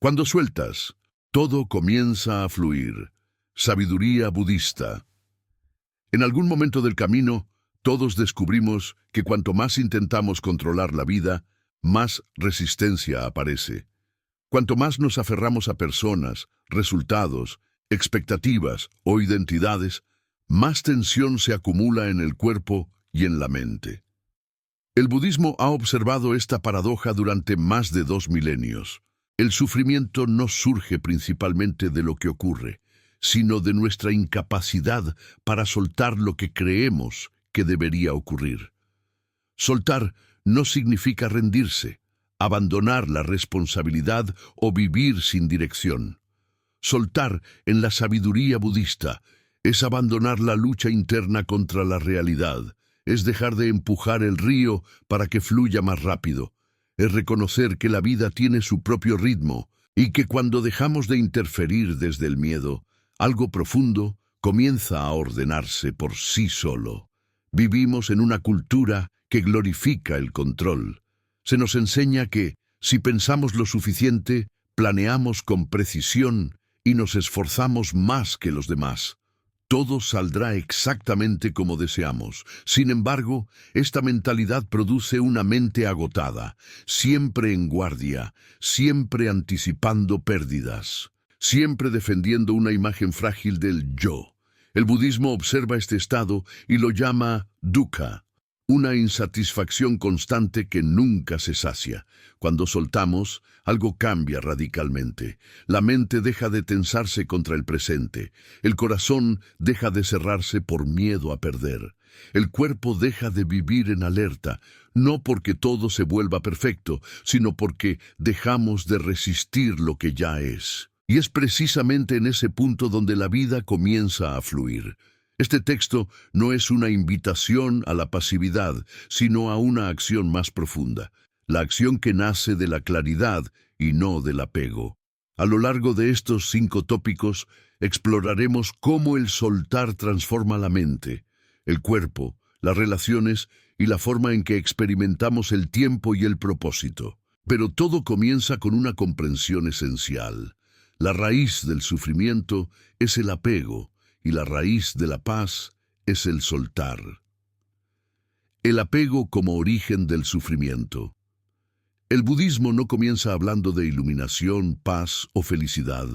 Cuando sueltas, todo comienza a fluir. Sabiduría budista. En algún momento del camino, todos descubrimos que cuanto más intentamos controlar la vida, más resistencia aparece. Cuanto más nos aferramos a personas, resultados, expectativas o identidades, más tensión se acumula en el cuerpo y en la mente. El budismo ha observado esta paradoja durante más de 2 milenios. El sufrimiento no surge principalmente de lo que ocurre, sino de nuestra incapacidad para soltar lo que creemos que debería ocurrir. Soltar no significa rendirse, abandonar la responsabilidad o vivir sin dirección. Soltar, en la sabiduría budista, es abandonar la lucha interna contra la realidad, es dejar de empujar el río para que fluya más rápido, es reconocer que la vida tiene su propio ritmo y que cuando dejamos de interferir desde el miedo, algo profundo comienza a ordenarse por sí solo. Vivimos en una cultura que glorifica el control. Se nos enseña que, si pensamos lo suficiente, planeamos con precisión y nos esforzamos más que los demás. Todo saldrá exactamente como deseamos. Sin embargo, esta mentalidad produce una mente agotada, siempre en guardia, siempre anticipando pérdidas, siempre defendiendo una imagen frágil del yo. El budismo observa este estado y lo llama dukkha, una insatisfacción constante que nunca se sacia. Cuando soltamos, algo cambia radicalmente. La mente deja de tensarse contra el presente. El corazón deja de cerrarse por miedo a perder. El cuerpo deja de vivir en alerta, no porque todo se vuelva perfecto, sino porque dejamos de resistir lo que ya es. Y es precisamente en ese punto donde la vida comienza a fluir. Este texto no es una invitación a la pasividad, sino a una acción más profunda, la acción que nace de la claridad y no del apego. A lo largo de estos 5 tópicos, exploraremos cómo el soltar transforma la mente, el cuerpo, las relaciones y la forma en que experimentamos el tiempo y el propósito. Pero todo comienza con una comprensión esencial. La raíz del sufrimiento es el apego, y la raíz de la paz es el soltar. El apego como origen del sufrimiento. El budismo no comienza hablando de iluminación, paz o felicidad.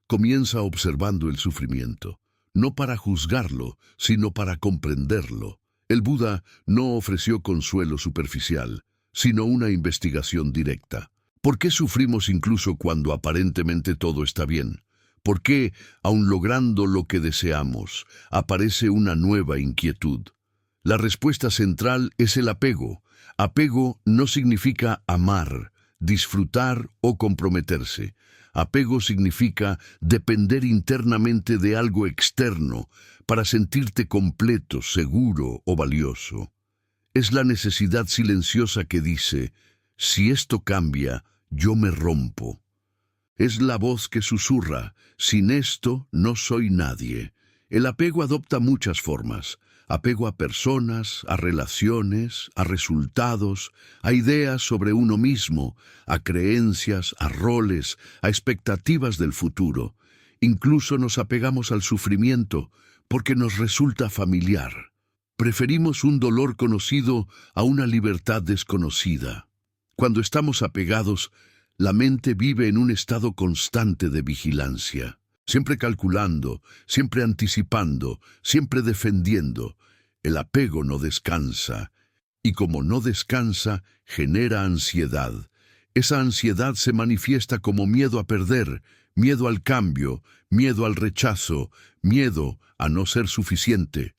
Comienza observando el sufrimiento, no para juzgarlo, sino para comprenderlo. El Buda no ofreció consuelo superficial, sino una investigación directa. ¿Por qué sufrimos incluso cuando aparentemente todo está bien? ¿Por qué, aun logrando lo que deseamos, aparece una nueva inquietud? La respuesta central es el apego. Apego no significa amar, disfrutar o comprometerse. Apego significa depender internamente de algo externo para sentirte completo, seguro o valioso. Es la necesidad silenciosa que dice, si esto cambia, yo me rompo. Es la voz que susurra, sin esto no soy nadie. El apego adopta muchas formas. Apego a personas, a relaciones, a resultados, a ideas sobre uno mismo, a creencias, a roles, a expectativas del futuro. Incluso nos apegamos al sufrimiento porque nos resulta familiar. Preferimos un dolor conocido a una libertad desconocida. Cuando estamos apegados, la mente vive en un estado constante de vigilancia, siempre calculando, siempre anticipando, siempre defendiendo. El apego no descansa, y como no descansa, genera ansiedad. Esa ansiedad se manifiesta como miedo a perder, miedo al cambio, miedo al rechazo, miedo a no ser suficiente.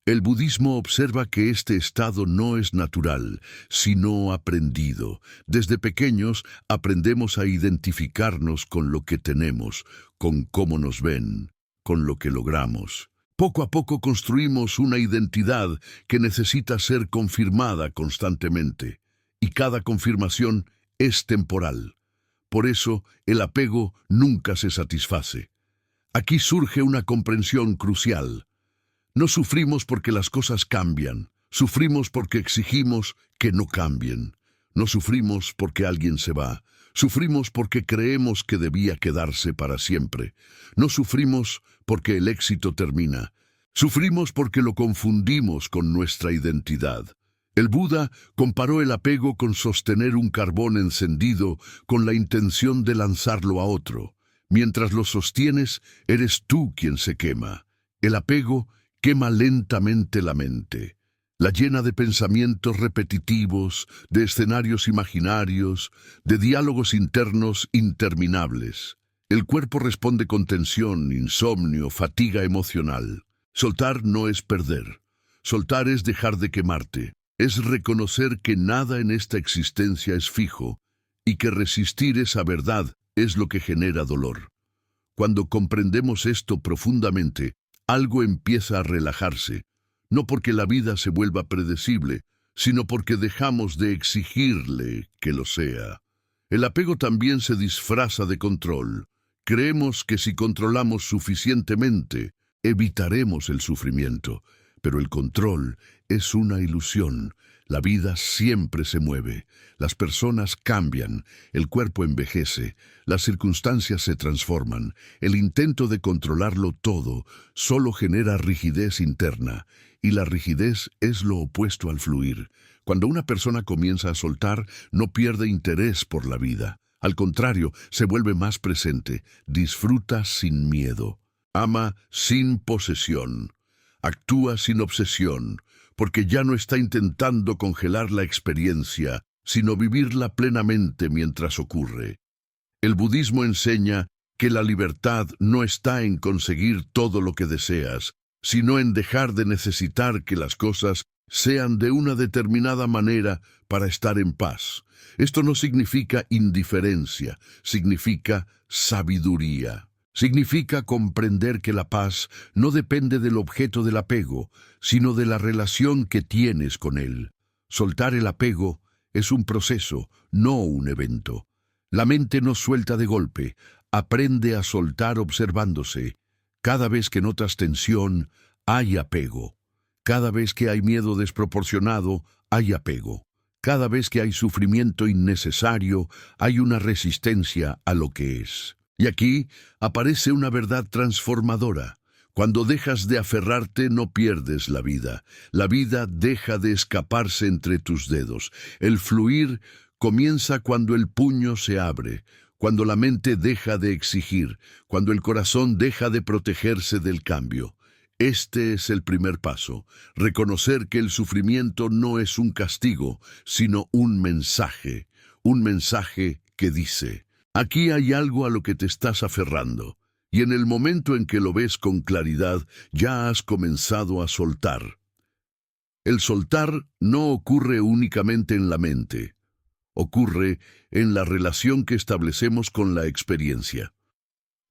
El budismo observa que este estado no es natural, sino aprendido. Desde pequeños aprendemos a identificarnos con lo que tenemos, con cómo nos ven, con lo que logramos. Poco a poco construimos una identidad que necesita ser confirmada constantemente, y cada confirmación es temporal. Por eso, el apego nunca se satisface. Aquí surge una comprensión crucial. No sufrimos porque las cosas cambian, sufrimos porque exigimos que no cambien. No sufrimos porque alguien se va. Sufrimos porque creemos que debía quedarse para siempre. No sufrimos porque el éxito termina. Sufrimos porque lo confundimos con nuestra identidad. El Buda comparó el apego con sostener un carbón encendido con la intención de lanzarlo a otro. Mientras lo sostienes, eres tú quien se quema. El apego quema lentamente la mente. La llena de pensamientos repetitivos, de escenarios imaginarios, de diálogos internos interminables. El cuerpo responde con tensión, insomnio, fatiga emocional. Soltar no es perder. Soltar es dejar de quemarte. Es reconocer que nada en esta existencia es fijo y que resistir esa verdad es lo que genera dolor. Cuando comprendemos esto profundamente, algo empieza a relajarse. No porque la vida se vuelva predecible, sino porque dejamos de exigirle que lo sea. El apego también se disfraza de control. Creemos que si controlamos suficientemente, evitaremos el sufrimiento. Pero el control es una ilusión. La vida siempre se mueve. Las personas cambian, el cuerpo envejece, las circunstancias se transforman. El intento de controlarlo todo solo genera rigidez interna. Y la rigidez es lo opuesto al fluir. Cuando una persona comienza a soltar, no pierde interés por la vida. Al contrario, se vuelve más presente, disfruta sin miedo, ama sin posesión, actúa sin obsesión, porque ya no está intentando congelar la experiencia, sino vivirla plenamente mientras ocurre. El budismo enseña que la libertad no está en conseguir todo lo que deseas, sino en dejar de necesitar que las cosas sean de una determinada manera para estar en paz. Esto no significa indiferencia, significa sabiduría. Significa comprender que la paz no depende del objeto del apego, sino de la relación que tienes con él. Soltar el apego es un proceso, no un evento. La mente no suelta de golpe, aprende a soltar observándose. Cada vez que notas tensión, hay apego. Cada vez que hay miedo desproporcionado, hay apego. Cada vez que hay sufrimiento innecesario, hay una resistencia a lo que es. Y aquí aparece una verdad transformadora. Cuando dejas de aferrarte, no pierdes la vida. La vida deja de escaparse entre tus dedos. El fluir comienza cuando el puño se abre, cuando la mente deja de exigir, cuando el corazón deja de protegerse del cambio. Este es el primer paso, reconocer que el sufrimiento no es un castigo, sino un mensaje que dice: aquí hay algo a lo que te estás aferrando, y en el momento en que lo ves con claridad, ya has comenzado a soltar. El soltar no ocurre únicamente en la mente, ocurre en la relación que establecemos con la experiencia.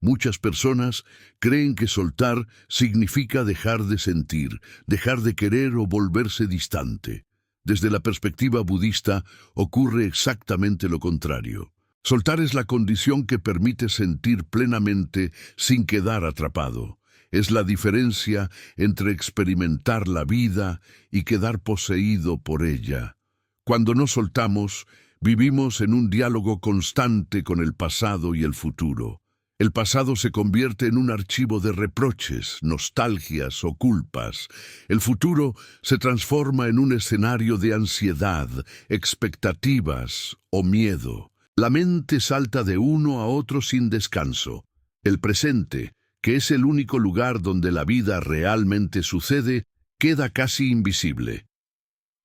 Muchas personas creen que soltar significa dejar de sentir, dejar de querer o volverse distante. Desde la perspectiva budista, ocurre exactamente lo contrario. Soltar es la condición que permite sentir plenamente sin quedar atrapado. Es la diferencia entre experimentar la vida y quedar poseído por ella. Cuando no soltamos, vivimos en un diálogo constante con el pasado y el futuro. El pasado se convierte en un archivo de reproches, nostalgias o culpas. El futuro se transforma en un escenario de ansiedad, expectativas o miedo. La mente salta de uno a otro sin descanso. El presente, que es el único lugar donde la vida realmente sucede, queda casi invisible.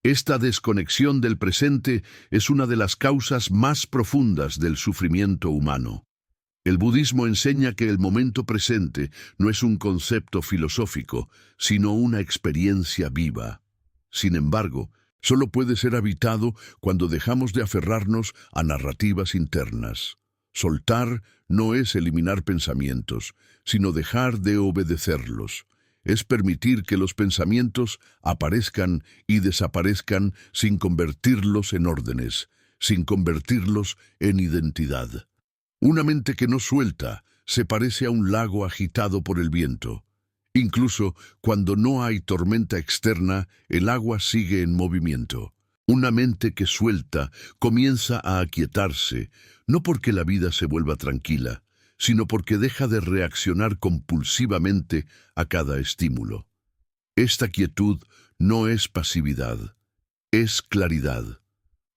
Esta desconexión del presente es una de las causas más profundas del sufrimiento humano. El budismo enseña que el momento presente no es un concepto filosófico, sino una experiencia viva. Sin embargo, solo puede ser habitado cuando dejamos de aferrarnos a narrativas internas. Soltar no es eliminar pensamientos, sino dejar de obedecerlos. Es permitir que los pensamientos aparezcan y desaparezcan sin convertirlos en órdenes, sin convertirlos en identidad. Una mente que no suelta se parece a un lago agitado por el viento. Incluso cuando no hay tormenta externa, el agua sigue en movimiento. Una mente que suelta comienza a aquietarse, no porque la vida se vuelva tranquila, sino porque deja de reaccionar compulsivamente a cada estímulo. Esta quietud no es pasividad, es claridad.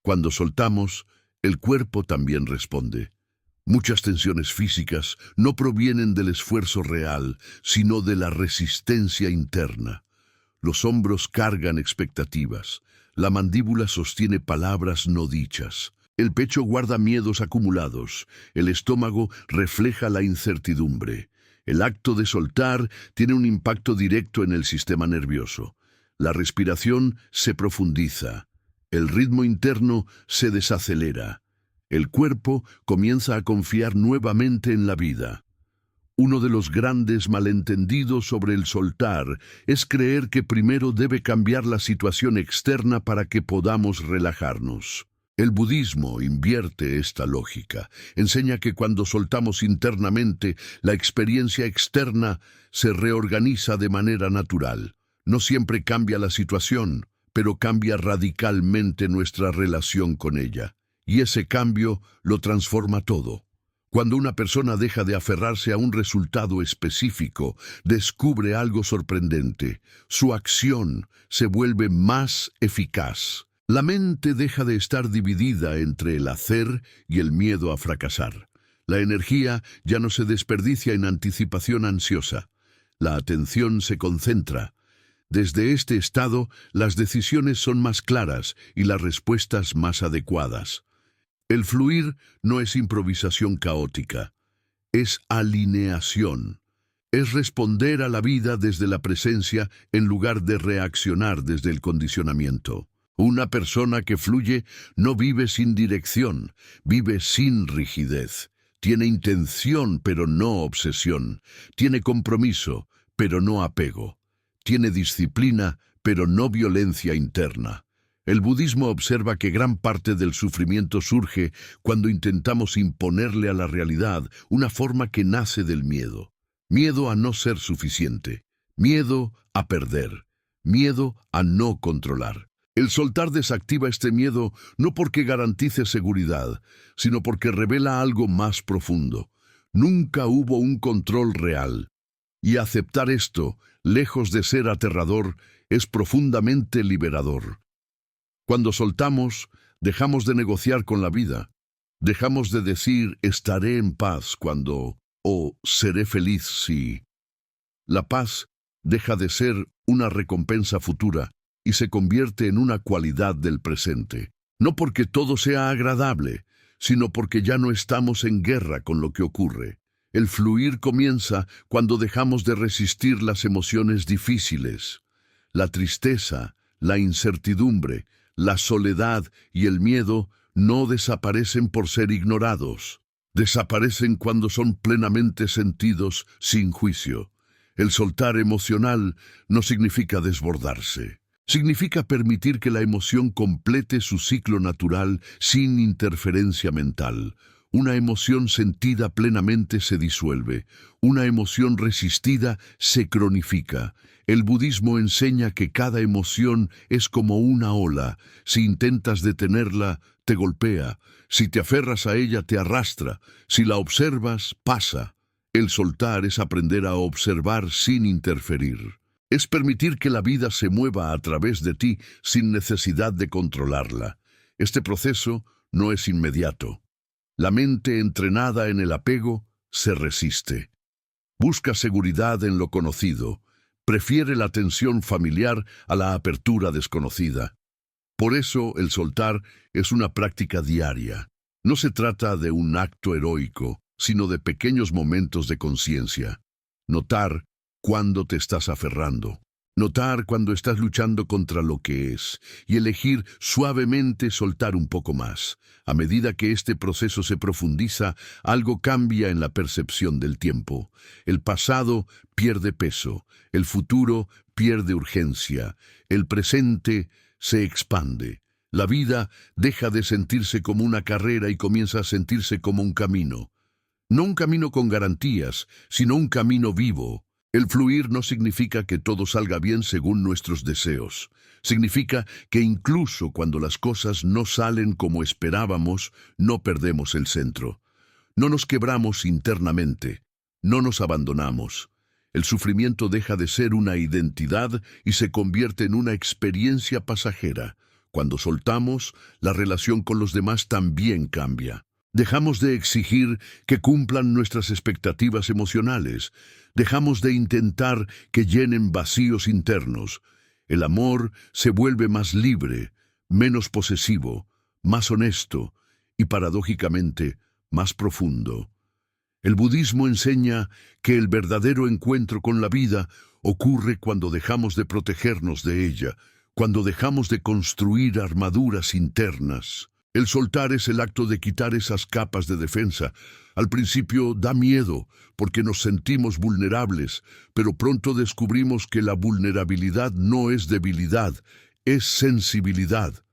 Cuando soltamos, el cuerpo también responde. Muchas tensiones físicas no provienen del esfuerzo real, sino de la resistencia interna. Los hombros cargan expectativas, la mandíbula sostiene palabras no dichas, el pecho guarda miedos acumulados, el estómago refleja la incertidumbre. El acto de soltar tiene un impacto directo en el sistema nervioso. La respiración se profundiza, el ritmo interno se desacelera, el cuerpo comienza a confiar nuevamente en la vida. Uno de los grandes malentendidos sobre el soltar es creer que primero debe cambiar la situación externa para que podamos relajarnos. El budismo invierte esta lógica. Enseña que cuando soltamos internamente, la experiencia externa se reorganiza de manera natural. No siempre cambia la situación, pero cambia radicalmente nuestra relación con ella. Y ese cambio lo transforma todo. Cuando una persona deja de aferrarse a un resultado específico, descubre algo sorprendente. Su acción se vuelve más eficaz. La mente deja de estar dividida entre el hacer y el miedo a fracasar. La energía ya no se desperdicia en anticipación ansiosa. La atención se concentra. Desde este estado, las decisiones son más claras y las respuestas más adecuadas. El fluir no es improvisación caótica, es alineación. Es responder a la vida desde la presencia en lugar de reaccionar desde el condicionamiento. Una persona que fluye no vive sin dirección, vive sin rigidez. Tiene intención, pero no obsesión. Tiene compromiso, pero no apego. Tiene disciplina, pero no violencia interna. El budismo observa que gran parte del sufrimiento surge cuando intentamos imponerle a la realidad una forma que nace del miedo. Miedo a no ser suficiente, miedo a perder, miedo a no controlar. El soltar desactiva este miedo no porque garantice seguridad, sino porque revela algo más profundo. Nunca hubo un control real. Y aceptar esto, lejos de ser aterrador, es profundamente liberador. Cuando soltamos, dejamos de negociar con la vida. Dejamos de decir estaré en paz cuando o seré feliz si. La paz deja de ser una recompensa futura y se convierte en una cualidad del presente. No porque todo sea agradable, sino porque ya no estamos en guerra con lo que ocurre. El fluir comienza cuando dejamos de resistir las emociones difíciles. La tristeza, la incertidumbre, la soledad y el miedo no desaparecen por ser ignorados. Desaparecen cuando son plenamente sentidos sin juicio. El soltar emocional no significa desbordarse. Significa permitir que la emoción complete su ciclo natural sin interferencia mental. Una emoción sentida plenamente se disuelve. Una emoción resistida se cronifica. El budismo enseña que cada emoción es como una ola. Si intentas detenerla, te golpea. Si te aferras a ella, te arrastra. Si la observas, pasa. El soltar es aprender a observar sin interferir. Es permitir que la vida se mueva a través de ti sin necesidad de controlarla. Este proceso no es inmediato. La mente entrenada en el apego se resiste. Busca seguridad en lo conocido. Prefiere la tensión familiar a la apertura desconocida. Por eso el soltar es una práctica diaria. No se trata de un acto heroico, sino de pequeños momentos de conciencia. Notar cuándo te estás aferrando. Notar cuando estás luchando contra lo que es y elegir suavemente soltar un poco más. A medida que este proceso se profundiza, algo cambia en la percepción del tiempo. El pasado pierde peso, el futuro pierde urgencia, el presente se expande. La vida deja de sentirse como una carrera y comienza a sentirse como un camino. No un camino con garantías, sino un camino vivo. El fluir no significa que todo salga bien según nuestros deseos. Significa que incluso cuando las cosas no salen como esperábamos, no perdemos el centro. No nos quebramos internamente. No nos abandonamos. El sufrimiento deja de ser una identidad y se convierte en una experiencia pasajera. Cuando soltamos, la relación con los demás también cambia. Dejamos de exigir que cumplan nuestras expectativas emocionales. Dejamos de intentar que llenen vacíos internos. El amor se vuelve más libre, menos posesivo, más honesto y, paradójicamente, más profundo. El budismo enseña que el verdadero encuentro con la vida ocurre cuando dejamos de protegernos de ella, cuando dejamos de construir armaduras internas. El soltar es el acto de quitar esas capas de defensa. Al principio da miedo, porque nos sentimos vulnerables, pero pronto descubrimos que la vulnerabilidad no es debilidad, es sensibilidad.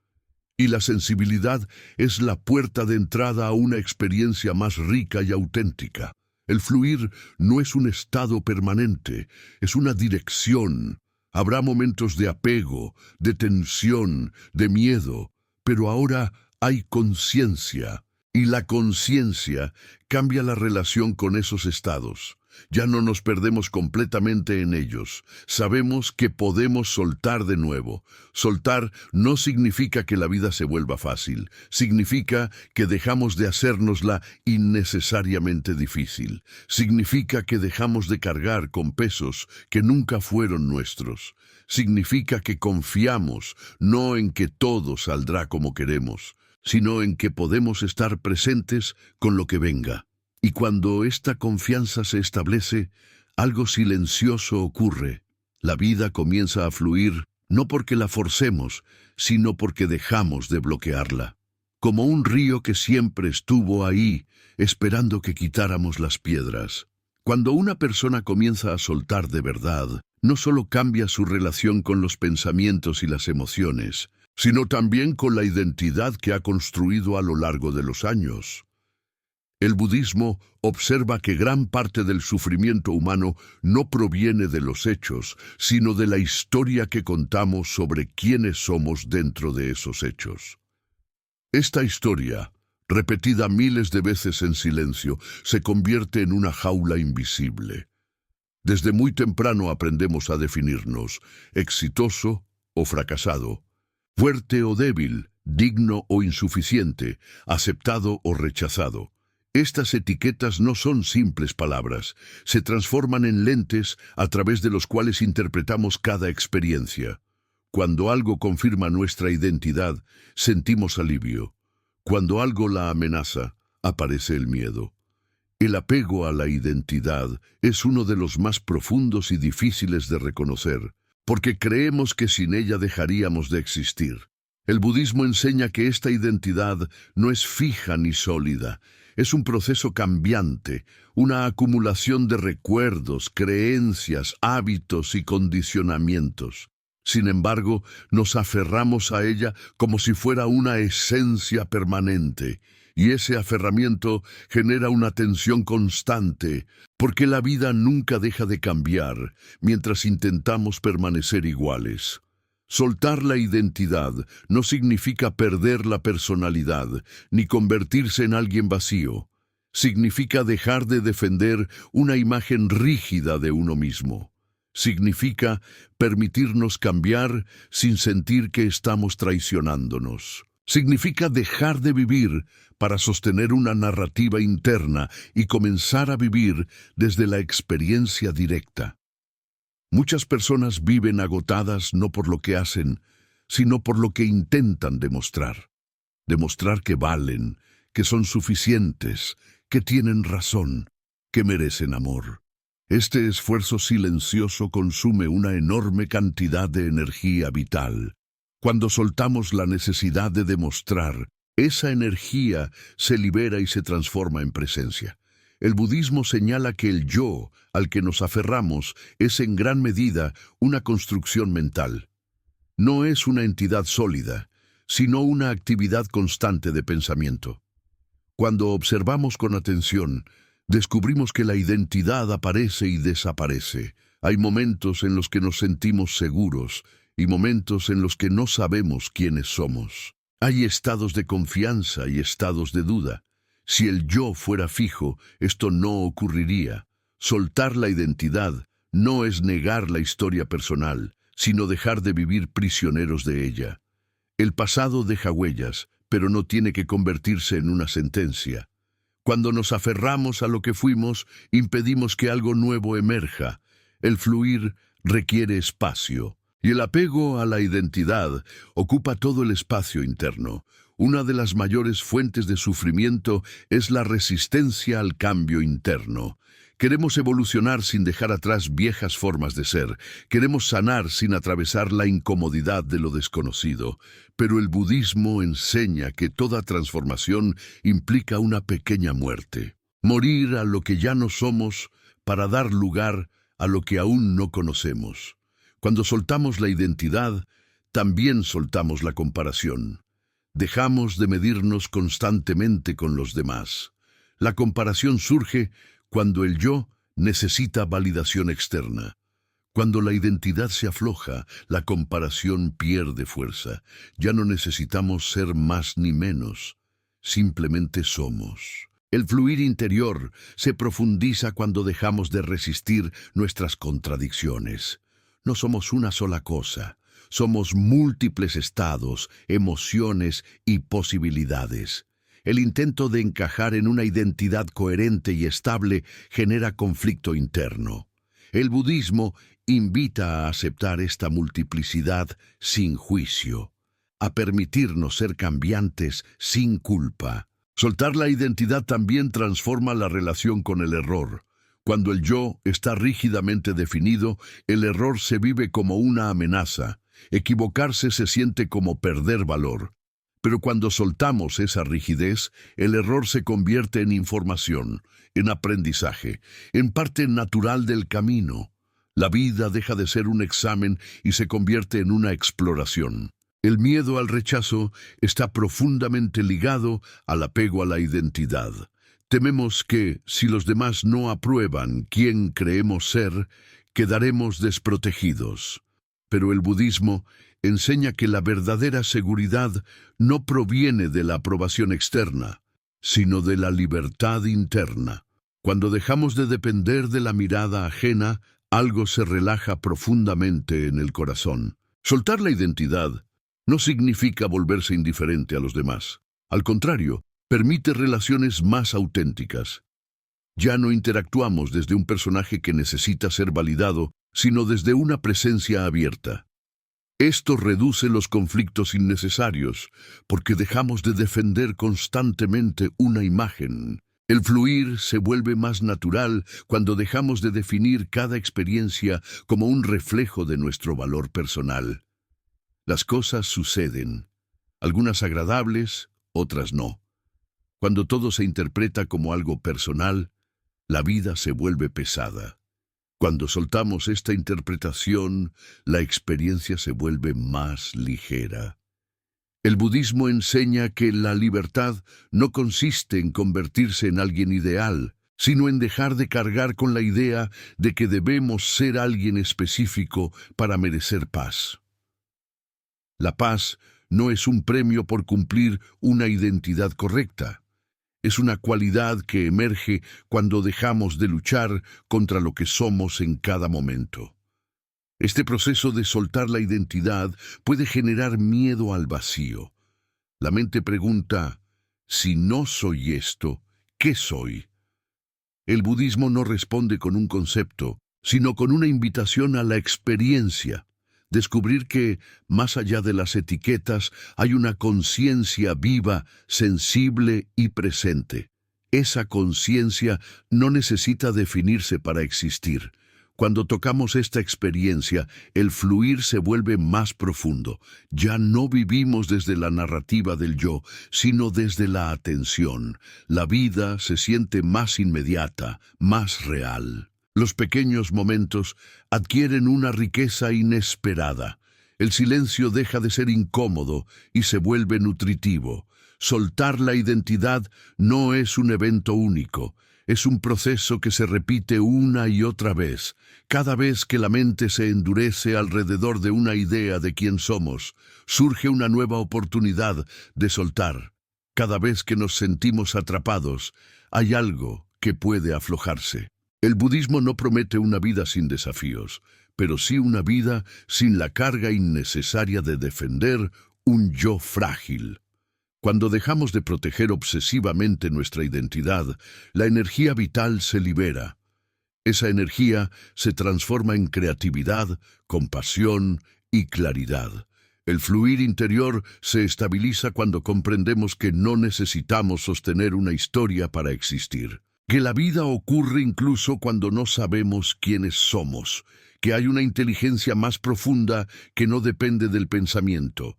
Y la sensibilidad es la puerta de entrada a una experiencia más rica y auténtica. El fluir no es un estado permanente, es una dirección. Habrá momentos de apego, de tensión, de miedo, pero ahora hay conciencia, y la conciencia cambia la relación con esos estados. Ya no nos perdemos completamente en ellos. Sabemos que podemos soltar de nuevo. Soltar no significa que la vida se vuelva fácil. Significa que dejamos de hacérnosla innecesariamente difícil. Significa que dejamos de cargar con pesos que nunca fueron nuestros. Significa que confiamos no en que todo saldrá como queremos, sino en que podemos estar presentes con lo que venga. Y cuando esta confianza se establece, algo silencioso ocurre. La vida comienza a fluir, no porque la forcemos, sino porque dejamos de bloquearla. Como un río que siempre estuvo ahí, esperando que quitáramos las piedras. Cuando una persona comienza a soltar de verdad, no solo cambia su relación con los pensamientos y las emociones, sino también con la identidad que ha construido a lo largo de los años. El budismo observa que gran parte del sufrimiento humano no proviene de los hechos, sino de la historia que contamos sobre quiénes somos dentro de esos hechos. Esta historia, repetida miles de veces en silencio, se convierte en una jaula invisible. Desde muy temprano aprendemos a definirnos: exitoso o fracasado, fuerte o débil, digno o insuficiente, aceptado o rechazado. Estas etiquetas no son simples palabras, se transforman en lentes a través de los cuales interpretamos cada experiencia. Cuando algo confirma nuestra identidad, sentimos alivio. Cuando algo la amenaza, aparece el miedo. El apego a la identidad es uno de los más profundos y difíciles de reconocer, porque creemos que sin ella dejaríamos de existir. El budismo enseña que esta identidad no es fija ni sólida. Es un proceso cambiante, una acumulación de recuerdos, creencias, hábitos y condicionamientos. Sin embargo, nos aferramos a ella como si fuera una esencia permanente, y ese aferramiento genera una tensión constante, porque la vida nunca deja de cambiar mientras intentamos permanecer iguales. Soltar la identidad no significa perder la personalidad, ni convertirse en alguien vacío. Significa dejar de defender una imagen rígida de uno mismo. Significa permitirnos cambiar sin sentir que estamos traicionándonos. Significa dejar de vivir para sostener una narrativa interna y comenzar a vivir desde la experiencia directa. Muchas personas viven agotadas no por lo que hacen, sino por lo que intentan demostrar. Demostrar que valen, que son suficientes, que tienen razón, que merecen amor. Este esfuerzo silencioso consume una enorme cantidad de energía vital. Cuando soltamos la necesidad de demostrar, esa energía se libera y se transforma en presencia. El budismo señala que el yo, al que nos aferramos, es en gran medida una construcción mental. No es una entidad sólida, sino una actividad constante de pensamiento. Cuando observamos con atención, Descubrimos que la identidad aparece y desaparece. Hay momentos en los que nos sentimos seguros y momentos en los que no sabemos quiénes somos. Hay estados de confianza y estados de duda. Si el yo fuera fijo, esto no ocurriría. Soltar la identidad no es negar la historia personal, sino dejar de vivir prisioneros de ella. El pasado deja huellas, pero no tiene que convertirse en una sentencia. Cuando nos aferramos a lo que fuimos, impedimos que algo nuevo emerja. El fluir requiere espacio, y el apego a la identidad ocupa todo el espacio interno. Una de las mayores fuentes de sufrimiento es la resistencia al cambio interno. Queremos evolucionar sin dejar atrás viejas formas de ser. Queremos sanar sin atravesar la incomodidad de lo desconocido. Pero el budismo enseña que toda transformación implica una pequeña muerte. Morir a lo que ya no somos para dar lugar a lo que aún no conocemos. Cuando soltamos la identidad, también soltamos la comparación. Dejamos de medirnos constantemente con los demás. La comparación surge cuando el yo necesita validación externa. Cuando la identidad se afloja, la comparación pierde fuerza. Ya no necesitamos ser más ni menos. Simplemente somos. El fluir interior se profundiza cuando dejamos de resistir nuestras contradicciones. No somos una sola cosa. Somos múltiples estados, emociones y posibilidades. El intento de encajar en una identidad coherente y estable genera conflicto interno. El budismo invita a aceptar esta multiplicidad sin juicio, a permitirnos ser cambiantes sin culpa. Soltar la identidad también transforma la relación con el error. Cuando el yo está rígidamente definido, el error se vive como una amenaza. Equivocarse se siente como perder valor. Pero cuando soltamos esa rigidez, el error se convierte en información, en aprendizaje, en parte natural del camino. La vida deja de ser un examen y se convierte en una exploración. El miedo al rechazo está profundamente ligado al apego a la identidad. Tememos que, si los demás no aprueban quién creemos ser, quedaremos desprotegidos. Pero el budismo enseña que la verdadera seguridad no proviene de la aprobación externa, sino de la libertad interna. Cuando dejamos de depender de la mirada ajena, algo se relaja profundamente en el corazón. Soltar la identidad no significa volverse indiferente a los demás. Al contrario, permite relaciones más auténticas. Ya no interactuamos desde un personaje que necesita ser validado, sino desde una presencia abierta. Esto reduce los conflictos innecesarios, porque dejamos de defender constantemente una imagen. El fluir se vuelve más natural cuando dejamos de definir cada experiencia como un reflejo de nuestro valor personal. Las cosas suceden, algunas agradables, otras no. Cuando todo se interpreta como algo personal, la vida se vuelve pesada. Cuando soltamos esta interpretación, la experiencia se vuelve más ligera. El budismo enseña que la libertad no consiste en convertirse en alguien ideal, sino en dejar de cargar con la idea de que debemos ser alguien específico para merecer paz. La paz no es un premio por cumplir una identidad correcta. Es una cualidad que emerge cuando dejamos de luchar contra lo que somos en cada momento. Este proceso de soltar la identidad puede generar miedo al vacío. La mente pregunta, si no soy esto, ¿qué soy? El budismo no responde con un concepto, sino con una invitación a la experiencia. Descubrir que, más allá de las etiquetas, hay una conciencia viva, sensible y presente. Esa conciencia no necesita definirse para existir. Cuando tocamos esta experiencia, el fluir se vuelve más profundo. Ya no vivimos desde la narrativa del yo, sino desde la atención. La vida se siente más inmediata, más real. Los pequeños momentos adquieren una riqueza inesperada. El silencio deja de ser incómodo y se vuelve nutritivo. Soltar la identidad no es un evento único. Es un proceso que se repite una y otra vez. Cada vez que la mente se endurece alrededor de una idea de quién somos, surge una nueva oportunidad de soltar. Cada vez que nos sentimos atrapados, hay algo que puede aflojarse. El budismo no promete una vida sin desafíos, pero sí una vida sin la carga innecesaria de defender un yo frágil. Cuando dejamos de proteger obsesivamente nuestra identidad, la energía vital se libera. Esa energía se transforma en creatividad, compasión y claridad. El fluir interior se estabiliza cuando comprendemos que no necesitamos sostener una historia para existir, que la vida ocurre incluso cuando no sabemos quiénes somos, que hay una inteligencia más profunda que no depende del pensamiento.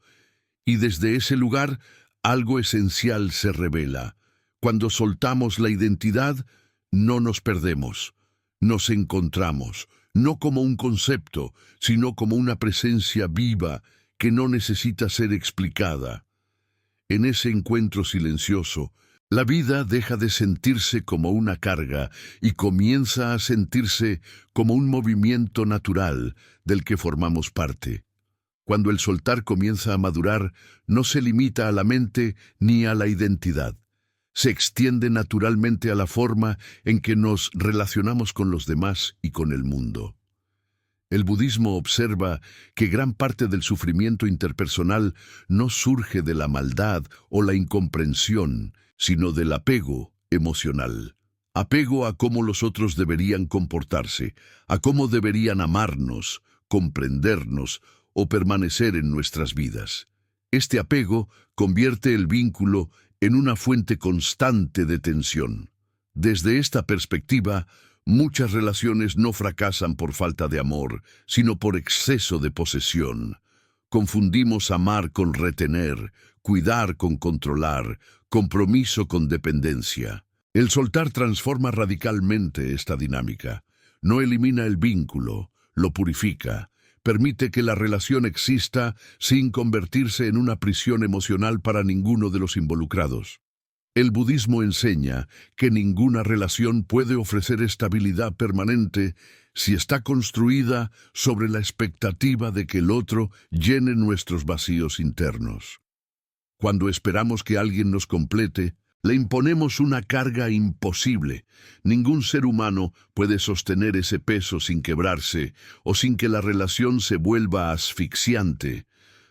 Y desde ese lugar, algo esencial se revela. Cuando soltamos la identidad, no nos perdemos. Nos encontramos, no como un concepto, sino como una presencia viva que no necesita ser explicada. En ese encuentro silencioso, la vida deja de sentirse como una carga y comienza a sentirse como un movimiento natural del que formamos parte. Cuando el soltar comienza a madurar, no se limita a la mente ni a la identidad. Se extiende naturalmente a la forma en que nos relacionamos con los demás y con el mundo. El budismo observa que gran parte del sufrimiento interpersonal no surge de la maldad o la incomprensión, sino del apego emocional. Apego a cómo los otros deberían comportarse, a cómo deberían amarnos, comprendernos o permanecer en nuestras vidas. Este apego convierte el vínculo en una fuente constante de tensión. Desde esta perspectiva, muchas relaciones no fracasan por falta de amor, sino por exceso de posesión. Confundimos amar con retener, cuidar con controlar, compromiso con dependencia. El soltar transforma radicalmente esta dinámica. No elimina el vínculo, lo purifica. Permite que la relación exista sin convertirse en una prisión emocional para ninguno de los involucrados. El budismo enseña que ninguna relación puede ofrecer estabilidad permanente si está construida sobre la expectativa de que el otro llene nuestros vacíos internos. Cuando esperamos que alguien nos complete, le imponemos una carga imposible. Ningún ser humano puede sostener ese peso sin quebrarse o sin que la relación se vuelva asfixiante.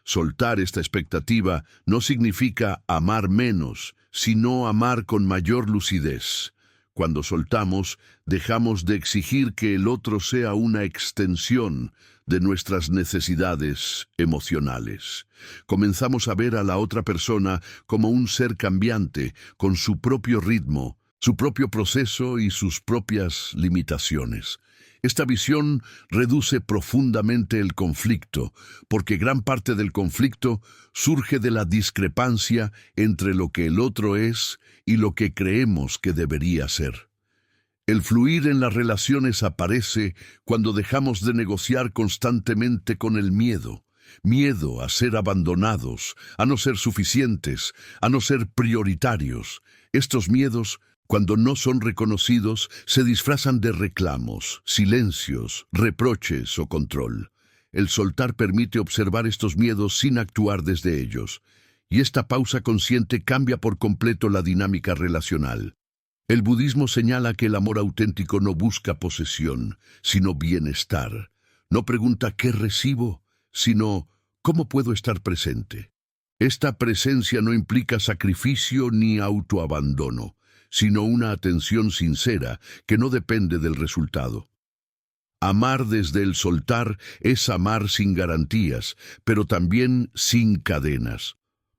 Soltar esta expectativa no significa amar menos, sino amar con mayor lucidez. Cuando soltamos, dejamos de exigir que el otro sea una extensión de nuestras necesidades emocionales. Comenzamos a ver a la otra persona como un ser cambiante, con su propio ritmo, su propio proceso y sus propias limitaciones. Esta visión reduce profundamente el conflicto, porque gran parte del conflicto surge de la discrepancia entre lo que el otro es y lo que creemos que debería ser. El fluir en las relaciones aparece cuando dejamos de negociar constantemente con el miedo. Miedo a ser abandonados, a no ser suficientes, a no ser prioritarios. Estos miedos, cuando no son reconocidos, se disfrazan de reclamos, silencios, reproches o control. El soltar permite observar estos miedos sin actuar desde ellos, y esta pausa consciente cambia por completo la dinámica relacional. El budismo señala que el amor auténtico no busca posesión, sino bienestar. No pregunta ¿qué recibo?, sino ¿cómo puedo estar presente? Esta presencia no implica sacrificio ni autoabandono, sino una atención sincera que no depende del resultado. Amar desde el soltar es amar sin garantías, pero también sin cadenas.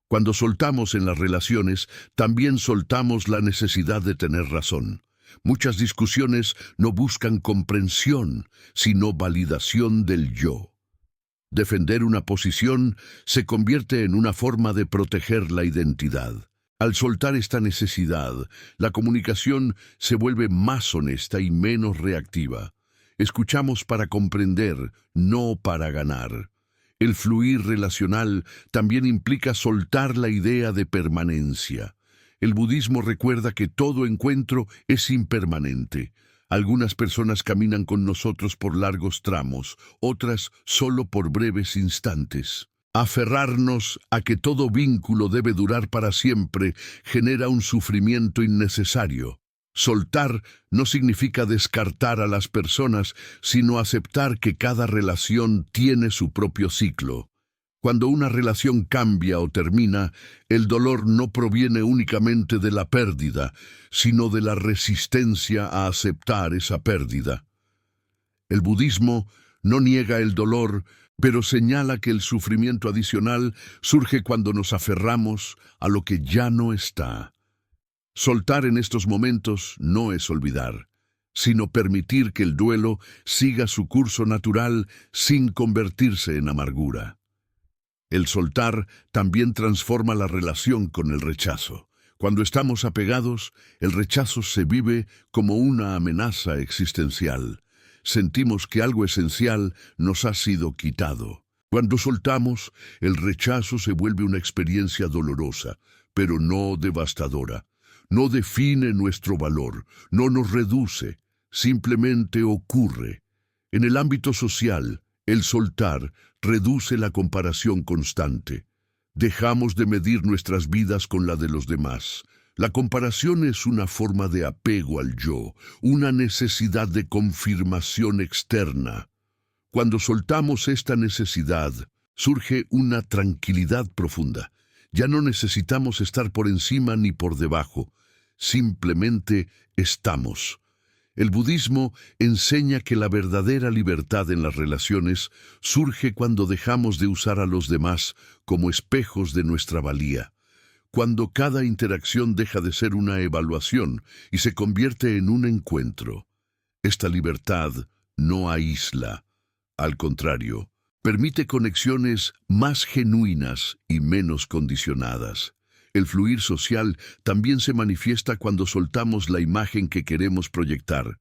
Cuando soltamos en las relaciones, también soltamos la necesidad de tener razón. Muchas discusiones no buscan comprensión, sino validación del yo. Defender una posición se convierte en una forma de proteger la identidad. Al soltar esta necesidad, la comunicación se vuelve más honesta y menos reactiva. Escuchamos para comprender, no para ganar. El fluir relacional también implica soltar la idea de permanencia. El budismo recuerda que todo encuentro es impermanente. Algunas personas caminan con nosotros por largos tramos, otras solo por breves instantes. Aferrarnos a que todo vínculo debe durar para siempre genera un sufrimiento innecesario. Soltar no significa descartar a las personas, sino aceptar que cada relación tiene su propio ciclo. Cuando una relación cambia o termina, el dolor no proviene únicamente de la pérdida, sino de la resistencia a aceptar esa pérdida. El budismo no niega el dolor, pero señala que el sufrimiento adicional surge cuando nos aferramos a lo que ya no está. Soltar en estos momentos no es olvidar, sino permitir que el duelo siga su curso natural sin convertirse en amargura. El soltar también transforma la relación con el rechazo. Cuando estamos apegados, el rechazo se vive como una amenaza existencial. Sentimos que algo esencial nos ha sido quitado. Cuando soltamos, el rechazo se vuelve una experiencia dolorosa, pero no devastadora. No define nuestro valor, no nos reduce, simplemente ocurre. En el ámbito social, el soltar reduce la comparación constante. Dejamos de medir nuestras vidas con la de los demás. La comparación es una forma de apego al yo, una necesidad de confirmación externa. Cuando soltamos esta necesidad, surge una tranquilidad profunda. Ya no necesitamos estar por encima ni por debajo, simplemente estamos. El budismo enseña que la verdadera libertad en las relaciones surge cuando dejamos de usar a los demás como espejos de nuestra valía, cuando cada interacción deja de ser una evaluación y se convierte en un encuentro. Esta libertad no aísla, al contrario, permite conexiones más genuinas y menos condicionadas. El fluir social también se manifiesta cuando soltamos la imagen que queremos proyectar.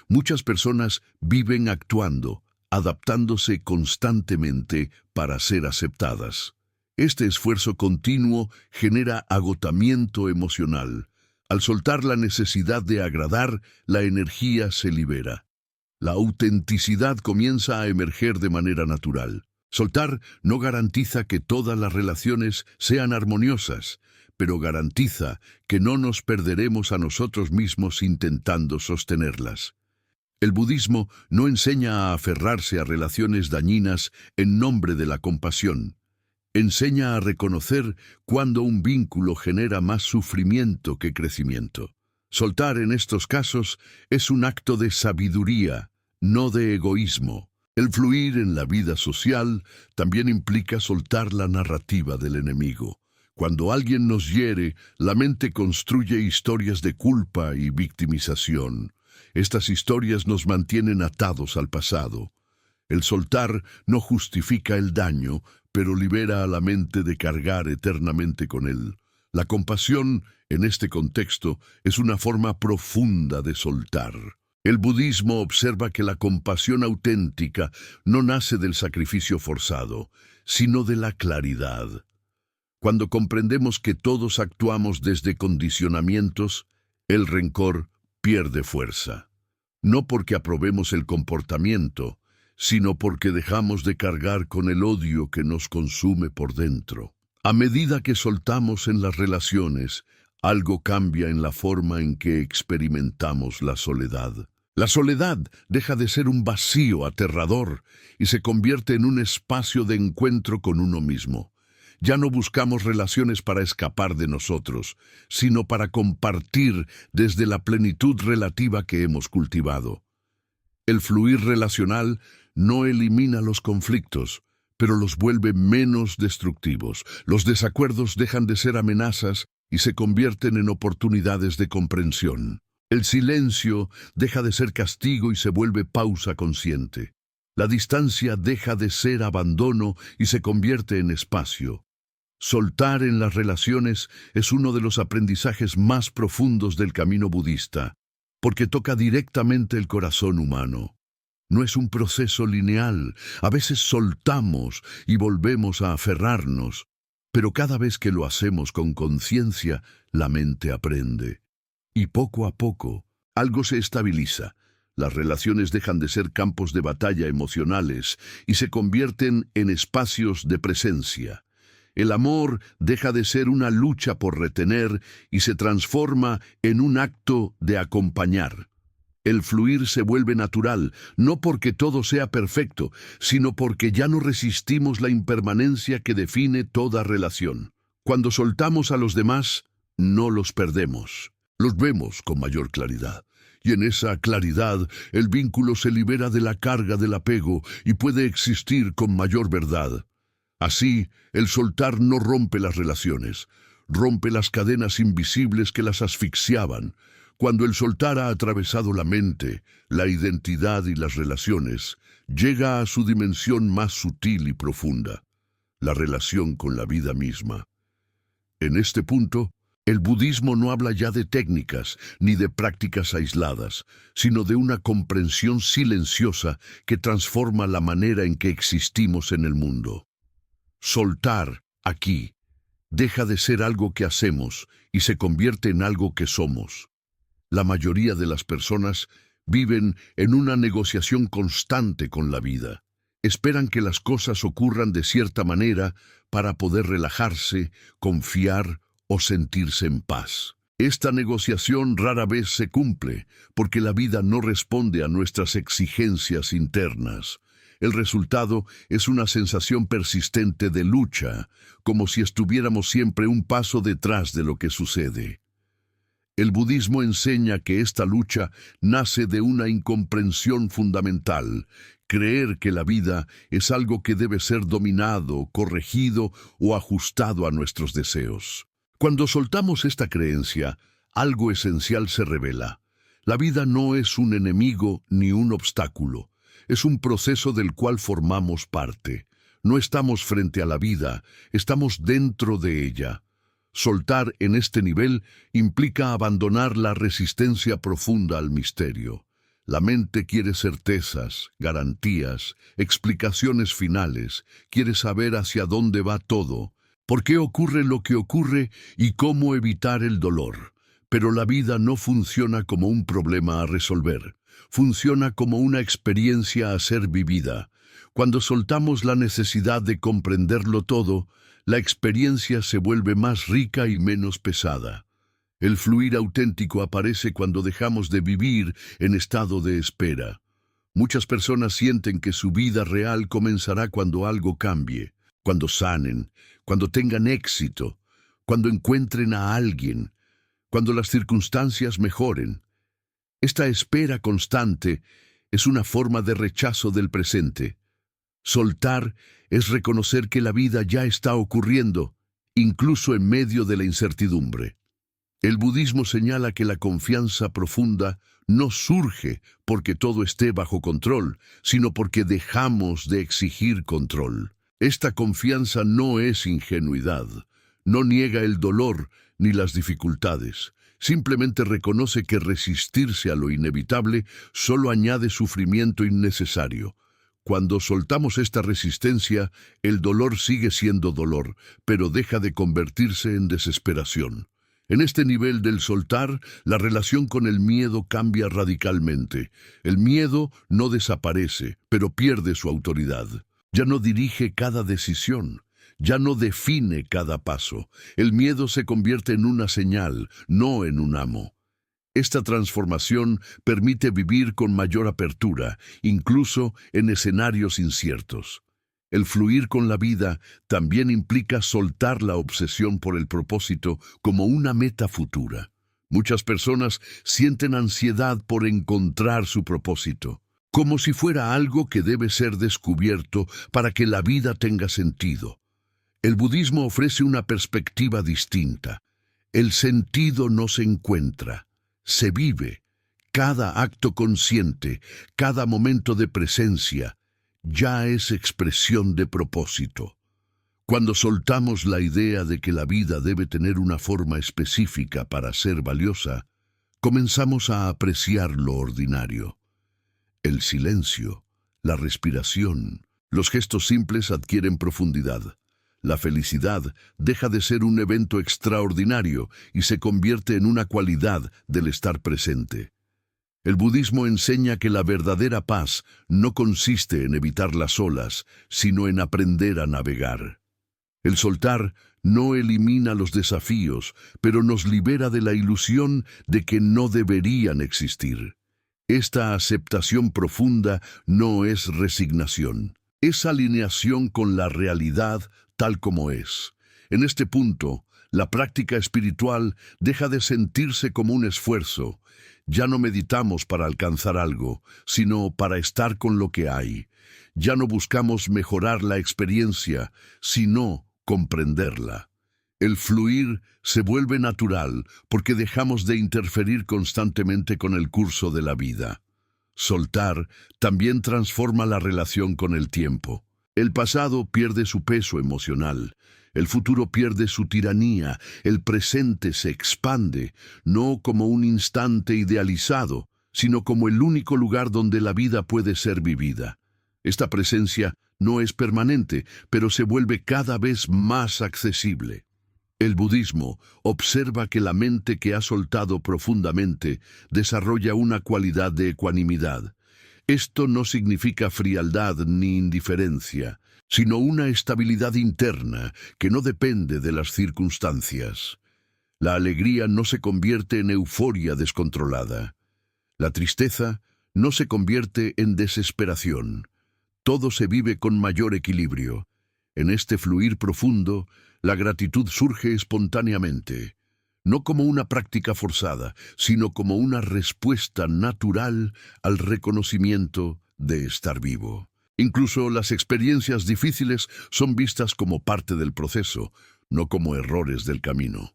Muchas personas viven actuando, adaptándose constantemente para ser aceptadas. Este esfuerzo continuo genera agotamiento emocional. Al soltar la necesidad de agradar, la energía se libera. La autenticidad comienza a emerger de manera natural. Soltar no garantiza que todas las relaciones sean armoniosas, pero garantiza que no nos perderemos a nosotros mismos intentando sostenerlas. El budismo no enseña a aferrarse a relaciones dañinas en nombre de la compasión. Enseña a reconocer cuando un vínculo genera más sufrimiento que crecimiento. Soltar en estos casos es un acto de sabiduría, no de egoísmo. El fluir en la vida social también implica soltar la narrativa del enemigo. Cuando alguien nos hiere, la mente construye historias de culpa y victimización. Estas historias nos mantienen atados al pasado. El soltar no justifica el daño, pero libera a la mente de cargar eternamente con él. La compasión, en este contexto, es una forma profunda de soltar. El budismo observa que la compasión auténtica no nace del sacrificio forzado, sino de la claridad. Cuando comprendemos que todos actuamos desde condicionamientos, el rencor pierde fuerza. No porque aprobemos el comportamiento, sino porque dejamos de cargar con el odio que nos consume por dentro. A medida que soltamos en las relaciones, algo cambia en la forma en que experimentamos la soledad. La soledad deja de ser un vacío aterrador y se convierte en un espacio de encuentro con uno mismo. Ya no buscamos relaciones para escapar de nosotros, sino para compartir desde la plenitud relativa que hemos cultivado. El fluir relacional no elimina los conflictos, pero los vuelve menos destructivos. Los desacuerdos dejan de ser amenazas y se convierten en oportunidades de comprensión. El silencio deja de ser castigo y se vuelve pausa consciente. La distancia deja de ser abandono y se convierte en espacio. Soltar en las relaciones es uno de los aprendizajes más profundos del camino budista, porque toca directamente el corazón humano. No es un proceso lineal. A veces soltamos y volvemos a aferrarnos, Pero cada vez que lo hacemos con conciencia, la mente aprende. Y poco a poco, algo se estabiliza. Las relaciones dejan de ser campos de batalla emocionales y se convierten en espacios de presencia. El amor deja de ser una lucha por retener y se transforma en un acto de acompañar. El fluir se vuelve natural, no porque todo sea perfecto, sino porque ya no resistimos la impermanencia que define toda relación. Cuando soltamos a los demás, no los perdemos. Los vemos con mayor claridad. Y en esa claridad, el vínculo se libera de la carga del apego y puede existir con mayor verdad. Así, el soltar no rompe las relaciones, rompe las cadenas invisibles que las asfixiaban. Cuando el soltar ha atravesado la mente, la identidad y las relaciones, llega a su dimensión más sutil y profunda, la relación con la vida misma. En este punto, el budismo no habla ya de técnicas ni de prácticas aisladas, sino de una comprensión silenciosa que transforma la manera en que existimos en el mundo. Soltar, aquí, deja de ser algo que hacemos y se convierte en algo que somos. La mayoría de las personas viven en una negociación constante con la vida. Esperan que las cosas ocurran de cierta manera para poder relajarse, confiar o sentirse en paz. Esta negociación rara vez se cumple porque la vida no responde a nuestras exigencias internas. El resultado es una sensación persistente de lucha, como si estuviéramos siempre un paso detrás de lo que sucede. El budismo enseña que esta lucha nace de una incomprensión fundamental, creer que la vida es algo que debe ser dominado, corregido o ajustado a nuestros deseos. Cuando soltamos esta creencia, algo esencial se revela. La vida no es un enemigo ni un obstáculo, es un proceso del cual formamos parte. No estamos frente a la vida, estamos dentro de ella. Soltar en este nivel implica abandonar la resistencia profunda al misterio. La mente quiere certezas, garantías, explicaciones finales, quiere saber hacia dónde va todo, por qué ocurre lo que ocurre y cómo evitar el dolor. Pero la vida no funciona como un problema a resolver, funciona como una experiencia a ser vivida. Cuando soltamos la necesidad de comprenderlo todo, la experiencia se vuelve más rica y menos pesada. El fluir auténtico aparece cuando dejamos de vivir en estado de espera. Muchas personas sienten que su vida real comenzará cuando algo cambie, cuando sanen, cuando tengan éxito, cuando encuentren a alguien, cuando las circunstancias mejoren. Esta espera constante es una forma de rechazo del presente. Soltar es reconocer que la vida ya está ocurriendo, incluso en medio de la incertidumbre. El budismo señala que la confianza profunda no surge porque todo esté bajo control, sino porque dejamos de exigir control. Esta confianza no es ingenuidad, no niega el dolor ni las dificultades. Simplemente reconoce que resistirse a lo inevitable solo añade sufrimiento innecesario. Cuando soltamos esta resistencia, el dolor sigue siendo dolor, pero deja de convertirse en desesperación. En este nivel del soltar, la relación con el miedo cambia radicalmente. El miedo no desaparece, pero pierde su autoridad. Ya no dirige cada decisión, ya no define cada paso. El miedo se convierte en una señal, no en un amo. Esta transformación permite vivir con mayor apertura, incluso en escenarios inciertos. El fluir con la vida también implica soltar la obsesión por el propósito como una meta futura. Muchas personas sienten ansiedad por encontrar su propósito, como si fuera algo que debe ser descubierto para que la vida tenga sentido. El budismo ofrece una perspectiva distinta. El sentido no se encuentra, se vive. Cada acto consciente, cada momento de presencia, ya es expresión de propósito. Cuando soltamos la idea de que la vida debe tener una forma específica para ser valiosa, comenzamos a apreciar lo ordinario. El silencio, la respiración, los gestos simples adquieren profundidad. La felicidad deja de ser un evento extraordinario y se convierte en una cualidad del estar presente. El budismo enseña que la verdadera paz no consiste en evitar las olas, sino en aprender a navegar. El soltar no elimina los desafíos, pero nos libera de la ilusión de que no deberían existir. Esta aceptación profunda no es resignación, es alineación con la realidad tal como es. En este punto, la práctica espiritual deja de sentirse como un esfuerzo. Ya no meditamos para alcanzar algo, sino para estar con lo que hay. Ya no buscamos mejorar la experiencia, sino comprenderla. El fluir se vuelve natural porque dejamos de interferir constantemente con el curso de la vida. Soltar también transforma la relación con el tiempo. El pasado pierde su peso emocional, el futuro pierde su tiranía, el presente se expande, no como un instante idealizado, sino como el único lugar donde la vida puede ser vivida. Esta presencia no es permanente, pero se vuelve cada vez más accesible. El budismo observa que la mente que ha soltado profundamente desarrolla una cualidad de ecuanimidad. Esto no significa frialdad ni indiferencia, sino una estabilidad interna que no depende de las circunstancias. La alegría no se convierte en euforia descontrolada. La tristeza no se convierte en desesperación. Todo se vive con mayor equilibrio. En este fluir profundo, la gratitud surge espontáneamente, no como una práctica forzada, sino como una respuesta natural al reconocimiento de estar vivo. Incluso las experiencias difíciles son vistas como parte del proceso, no como errores del camino.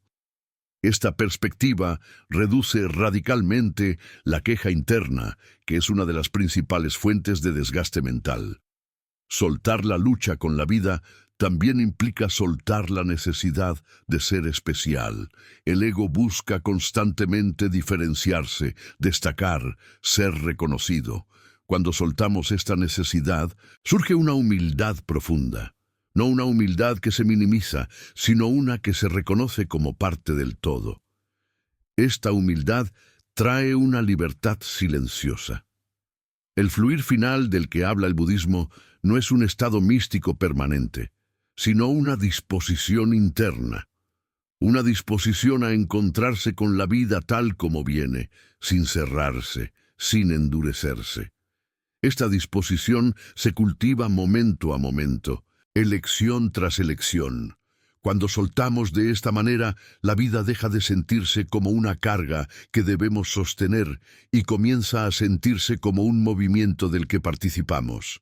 Esta perspectiva reduce radicalmente la queja interna, que es una de las principales fuentes de desgaste mental. Soltar la lucha con la vida también implica soltar la necesidad de ser especial. El ego busca constantemente diferenciarse, destacar, ser reconocido. Cuando soltamos esta necesidad, surge una humildad profunda. No una humildad que se minimiza, sino una que se reconoce como parte del todo. Esta humildad trae una libertad silenciosa. El fluir final del que habla el budismo no es un estado místico permanente, sino una disposición interna, una disposición a encontrarse con la vida tal como viene, sin cerrarse, sin endurecerse. Esta disposición se cultiva momento a momento, elección tras elección. Cuando soltamos de esta manera, la vida deja de sentirse como una carga que debemos sostener y comienza a sentirse como un movimiento del que participamos.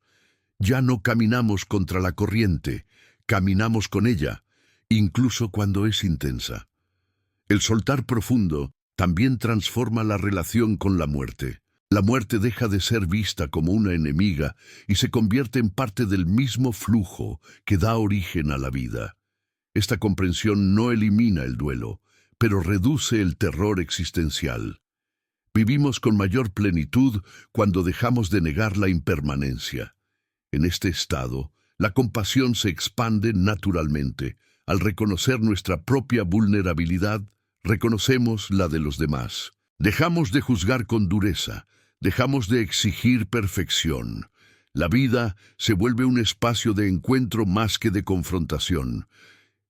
Ya no caminamos contra la corriente, caminamos con ella, incluso cuando es intensa. El soltar profundo también transforma la relación con la muerte. La muerte deja de ser vista como una enemiga y se convierte en parte del mismo flujo que da origen a la vida. Esta comprensión no elimina el duelo, pero reduce el terror existencial. Vivimos con mayor plenitud cuando dejamos de negar la impermanencia. En este estado, la compasión se expande naturalmente. Al reconocer nuestra propia vulnerabilidad, reconocemos la de los demás. Dejamos de juzgar con dureza, dejamos de exigir perfección. La vida se vuelve un espacio de encuentro más que de confrontación.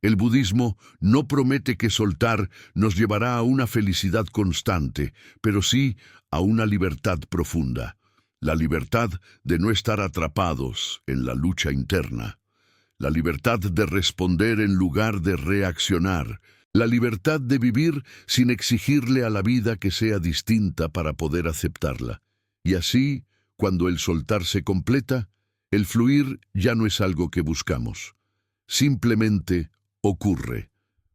El budismo no promete que soltar nos llevará a una felicidad constante, pero sí a una libertad profunda. La libertad de no estar atrapados en la lucha interna. La libertad de responder en lugar de reaccionar. La libertad de vivir sin exigirle a la vida que sea distinta para poder aceptarla. Y así, cuando el soltar se completa, el fluir ya no es algo que buscamos. Simplemente ocurre,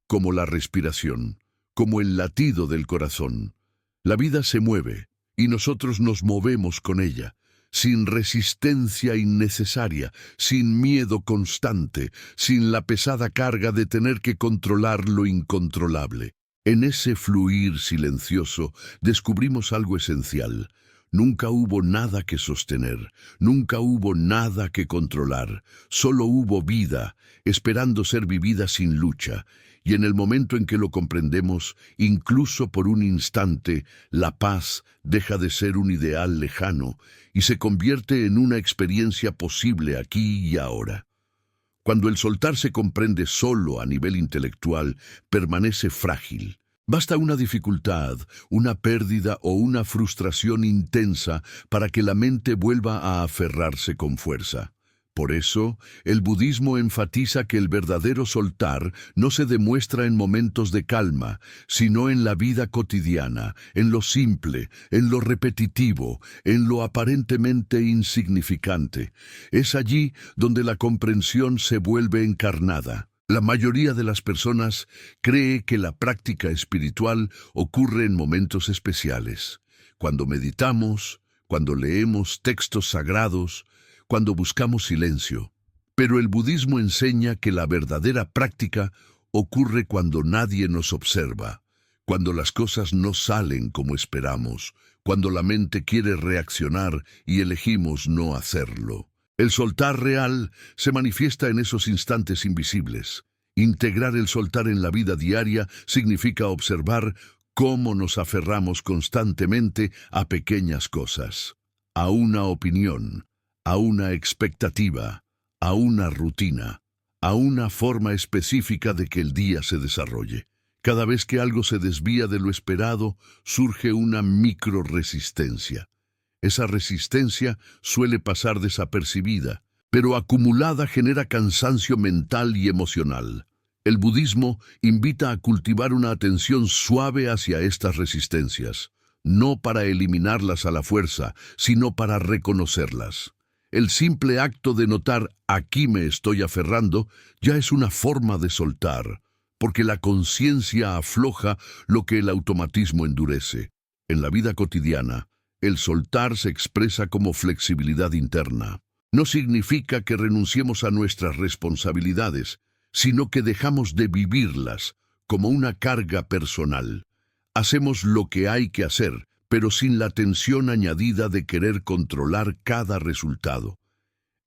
como la respiración, como el latido del corazón. La vida se mueve y nosotros nos movemos con ella, sin resistencia innecesaria, sin miedo constante, sin la pesada carga de tener que controlar lo incontrolable. En ese fluir silencioso descubrimos algo esencial. Nunca hubo nada que sostener, nunca hubo nada que controlar, solo hubo vida, esperando ser vivida sin lucha, y en el momento en que lo comprendemos, incluso por un instante, la paz deja de ser un ideal lejano y se convierte en una experiencia posible aquí y ahora. Cuando el soltar se comprende solo a nivel intelectual, permanece frágil. Basta una dificultad, una pérdida o una frustración intensa para que la mente vuelva a aferrarse con fuerza. Por eso, el budismo enfatiza que el verdadero soltar no se demuestra en momentos de calma, sino en la vida cotidiana, en lo simple, en lo repetitivo, en lo aparentemente insignificante. Es allí donde la comprensión se vuelve encarnada. La mayoría de las personas cree que la práctica espiritual ocurre en momentos especiales, cuando meditamos, cuando leemos textos sagrados, cuando buscamos silencio. Pero el budismo enseña que la verdadera práctica ocurre cuando nadie nos observa, cuando las cosas no salen como esperamos, cuando la mente quiere reaccionar y elegimos no hacerlo. El soltar real se manifiesta en esos instantes invisibles. Integrar el soltar en la vida diaria significa observar cómo nos aferramos constantemente a pequeñas cosas, a una opinión, a una expectativa, a una rutina, a una forma específica de que el día se desarrolle. Cada vez que algo se desvía de lo esperado, surge una microresistencia. Esa resistencia suele pasar desapercibida, pero acumulada genera cansancio mental y emocional. El budismo invita a cultivar una atención suave hacia estas resistencias, no para eliminarlas a la fuerza, sino para reconocerlas. El simple acto de notar «aquí me estoy aferrando» ya es una forma de soltar, porque la conciencia afloja lo que el automatismo endurece. En la vida cotidiana, el soltar se expresa como flexibilidad interna. No significa que renunciemos a nuestras responsabilidades, sino que dejamos de vivirlas como una carga personal. Hacemos lo que hay que hacer, pero sin la tensión añadida de querer controlar cada resultado.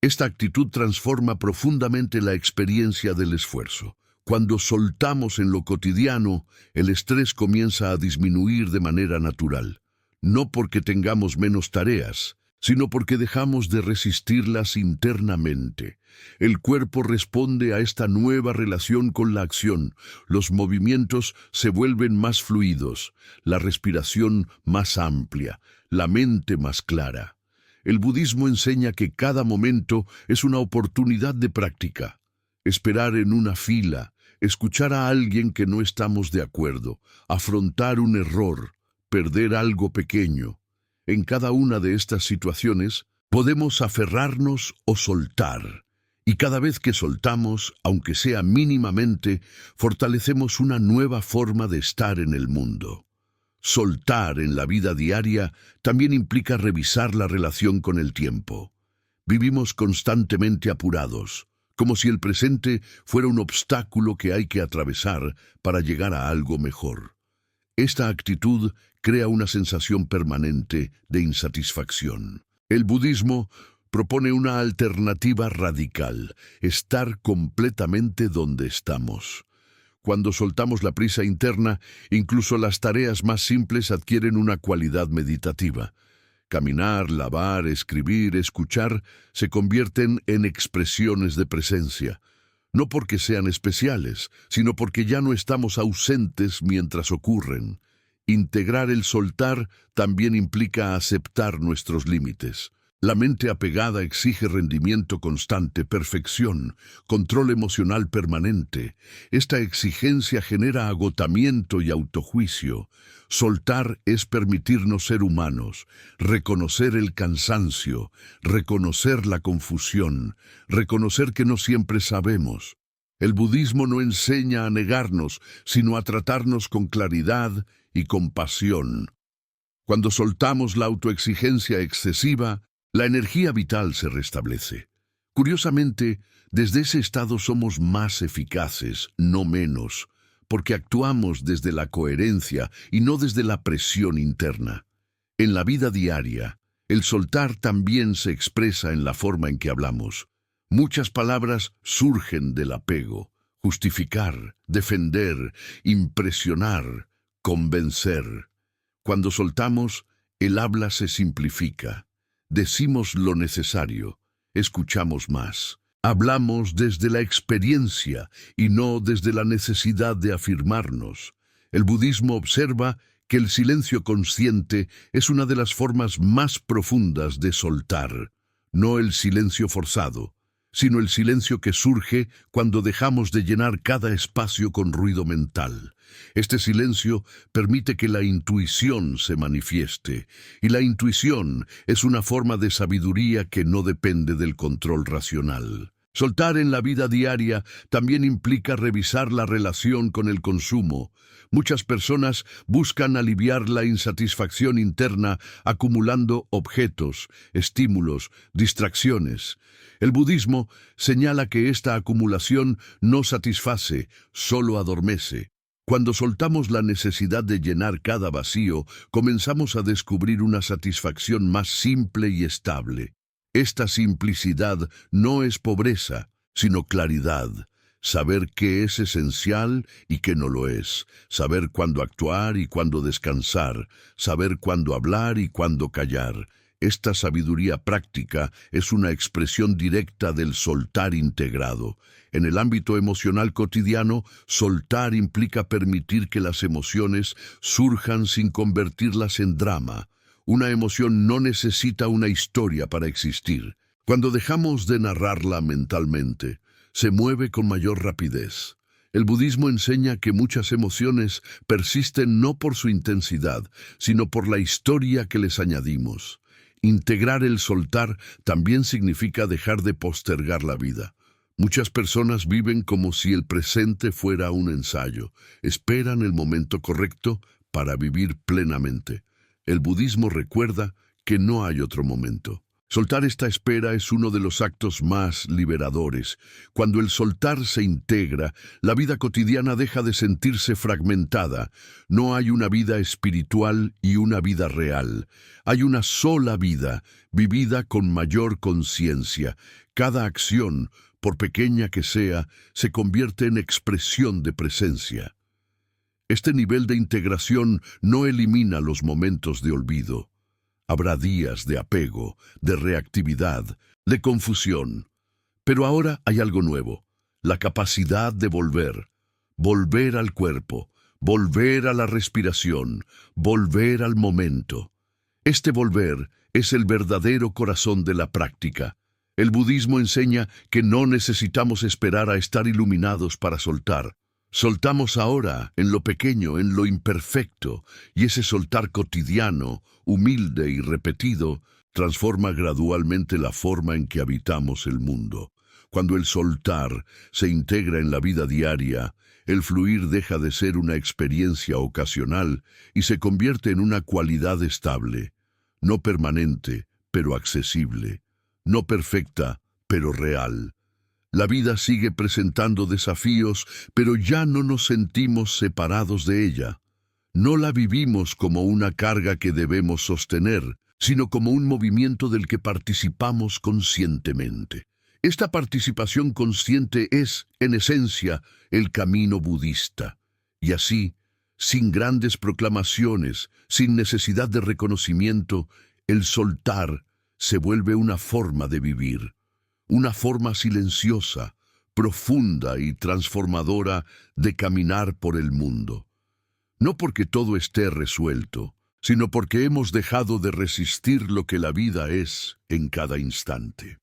Esta actitud transforma profundamente la experiencia del esfuerzo. Cuando soltamos en lo cotidiano, el estrés comienza a disminuir de manera natural. No porque tengamos menos tareas, sino porque dejamos de resistirlas internamente. El cuerpo responde a esta nueva relación con la acción. Los movimientos se vuelven más fluidos, la respiración más amplia, la mente más clara. El budismo enseña que cada momento es una oportunidad de práctica. Esperar en una fila, escuchar a alguien que no estamos de acuerdo, afrontar un error, perder algo pequeño. En cada una de estas situaciones podemos aferrarnos o soltar. Y cada vez que soltamos, aunque sea mínimamente, fortalecemos una nueva forma de estar en el mundo. Soltar en la vida diaria también implica revisar la relación con el tiempo. Vivimos constantemente apurados, como si el presente fuera un obstáculo que hay que atravesar para llegar a algo mejor. Esta actitud crea una sensación permanente de insatisfacción. El budismo propone una alternativa radical: estar completamente donde estamos. Cuando soltamos la prisa interna, incluso las tareas más simples adquieren una cualidad meditativa. Caminar, lavar, escribir, escuchar se convierten en expresiones de presencia. No porque sean especiales, sino porque ya no estamos ausentes mientras ocurren. Integrar el soltar también implica aceptar nuestros límites. La mente apegada exige rendimiento constante, perfección, control emocional permanente. Esta exigencia genera agotamiento y autojuicio. Soltar es permitirnos ser humanos, reconocer el cansancio, reconocer la confusión, reconocer que no siempre sabemos. El budismo no enseña a negarnos, sino a tratarnos con claridad y compasión. Cuando soltamos la autoexigencia excesiva, la energía vital se restablece. Curiosamente, desde ese estado somos más eficaces, no menos, porque actuamos desde la coherencia y no desde la presión interna. En la vida diaria, el soltar también se expresa en la forma en que hablamos. Muchas palabras surgen del apego: justificar, defender, impresionar, convencer. Cuando soltamos, el habla se simplifica. Decimos lo necesario, escuchamos más. Hablamos desde la experiencia y no desde la necesidad de afirmarnos. El budismo observa que el silencio consciente es una de las formas más profundas de soltar, no el silencio forzado, sino el silencio que surge cuando dejamos de llenar cada espacio con ruido mental. Este silencio permite que la intuición se manifieste, y la intuición es una forma de sabiduría que no depende del control racional. Soltar en la vida diaria también implica revisar la relación con el consumo. Muchas personas buscan aliviar la insatisfacción interna acumulando objetos, estímulos, distracciones. El budismo señala que esta acumulación no satisface, solo adormece. Cuando soltamos la necesidad de llenar cada vacío, comenzamos a descubrir una satisfacción más simple y estable. Esta simplicidad no es pobreza, sino claridad. Saber qué es esencial y qué no lo es. Saber cuándo actuar y cuándo descansar. Saber cuándo hablar y cuándo callar. Esta sabiduría práctica es una expresión directa del soltar integrado. En el ámbito emocional cotidiano, soltar implica permitir que las emociones surjan sin convertirlas en drama. Una emoción no necesita una historia para existir. Cuando dejamos de narrarla mentalmente, se mueve con mayor rapidez. El budismo enseña que muchas emociones persisten no por su intensidad, sino por la historia que les añadimos. Integrar el soltar también significa dejar de postergar la vida. Muchas personas viven como si el presente fuera un ensayo. Esperan el momento correcto para vivir plenamente. El budismo recuerda que no hay otro momento. Soltar esta espera es uno de los actos más liberadores. Cuando el soltar se integra, la vida cotidiana deja de sentirse fragmentada. No hay una vida espiritual y una vida real. Hay una sola vida, vivida con mayor conciencia. Cada acción, por pequeña que sea, se convierte en expresión de presencia. Este nivel de integración no elimina los momentos de olvido. Habrá días de apego, de reactividad, de confusión. Pero ahora hay algo nuevo: la capacidad de volver. Volver al cuerpo, volver a la respiración, volver al momento. Este volver es el verdadero corazón de la práctica. El budismo enseña que no necesitamos esperar a estar iluminados para soltar. Soltamos ahora, en lo pequeño, en lo imperfecto, y ese soltar cotidiano, humilde y repetido, transforma gradualmente la forma en que habitamos el mundo. Cuando el soltar se integra en la vida diaria, el fluir deja de ser una experiencia ocasional y se convierte en una cualidad estable, no permanente, pero accesible, no perfecta, pero real. La vida sigue presentando desafíos, pero ya no nos sentimos separados de ella. No la vivimos como una carga que debemos sostener, sino como un movimiento del que participamos conscientemente. Esta participación consciente es, en esencia, el camino budista. Y así, sin grandes proclamaciones, sin necesidad de reconocimiento, el soltar se vuelve una forma de vivir. Una forma silenciosa, profunda y transformadora de caminar por el mundo. No porque todo esté resuelto, sino porque hemos dejado de resistir lo que la vida es en cada instante.